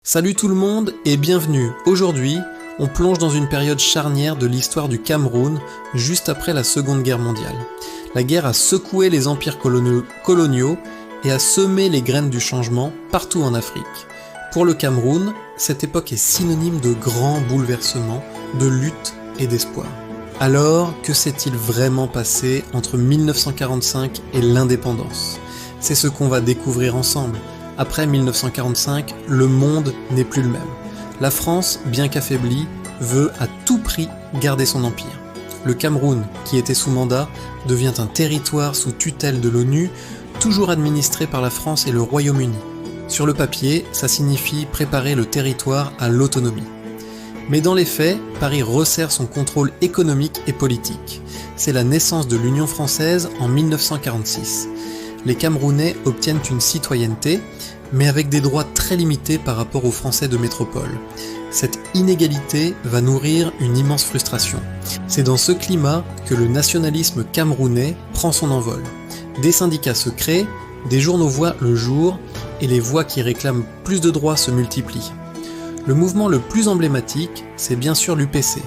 Salut tout le monde et bienvenue. Aujourd'hui, on plonge dans une période charnière de l'histoire du Cameroun, juste après la Seconde Guerre mondiale. La guerre a secoué les empires coloniaux et a semé les graines du changement partout en Afrique. Pour le Cameroun, cette époque est synonyme de grands bouleversements, de lutte et d'espoir. Alors, que s'est-il vraiment passé entre 1945 et l'indépendance ? C'est ce qu'on va découvrir ensemble. Après 1945, le monde n'est plus le même. La France, bien qu'affaiblie, veut à tout prix garder son empire. Le Cameroun, qui était sous mandat, devient un territoire sous tutelle de l'ONU, toujours administré par la France et le Royaume-Uni. Sur le papier, ça signifie préparer le territoire à l'autonomie. Mais dans les faits, Paris resserre son contrôle économique et politique. C'est la naissance de l'Union française en 1946. Les Camerounais obtiennent une citoyenneté, mais avec des droits très limités par rapport aux Français de métropole. Cette inégalité va nourrir une immense frustration. C'est dans ce climat que le nationalisme camerounais prend son envol. Des syndicats se créent, des journaux voient le jour, et les voix qui réclament plus de droits se multiplient. Le mouvement le plus emblématique, c'est bien sûr l'UPC,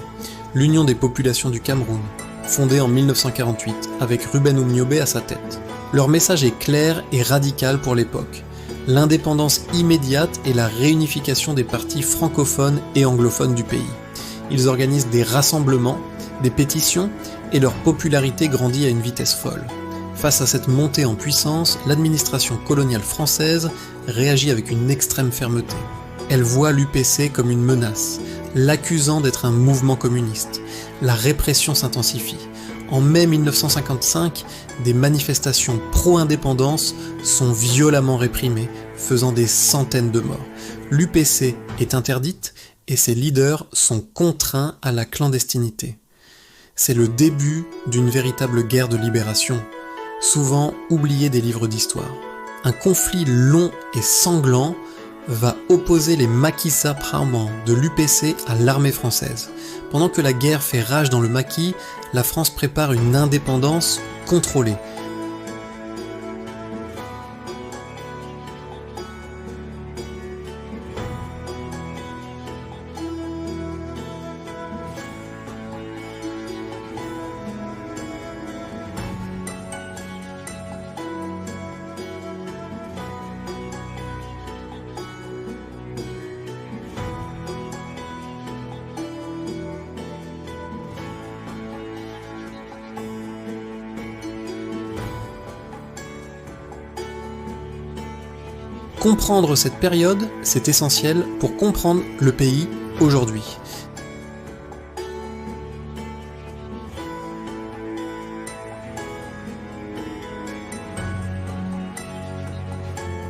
l'Union des populations du Cameroun, fondée en 1948, avec Ruben Oumniobé à sa tête. Leur message est clair et radical pour l'époque. L'indépendance immédiate et la réunification des partis francophones et anglophones du pays. Ils organisent des rassemblements, des pétitions, et leur popularité grandit à une vitesse folle. Face à cette montée en puissance, l'administration coloniale française réagit avec une extrême fermeté. Elle voit l'UPC comme une menace, l'accusant d'être un mouvement communiste. La répression s'intensifie. En mai 1955, des manifestations pro-indépendance sont violemment réprimées, faisant des centaines de morts. L'UPC est interdite et ses leaders sont contraints à la clandestinité. C'est le début d'une véritable guerre de libération, souvent oubliée des livres d'histoire. Un conflit long et sanglant va opposer les maquisards brahmans de l'UPC à l'armée française. Pendant que la guerre fait rage dans le maquis, la France prépare une indépendance contrôlée. Comprendre cette période, c'est essentiel pour comprendre le pays aujourd'hui.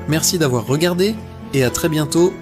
Merci d'avoir regardé et à très bientôt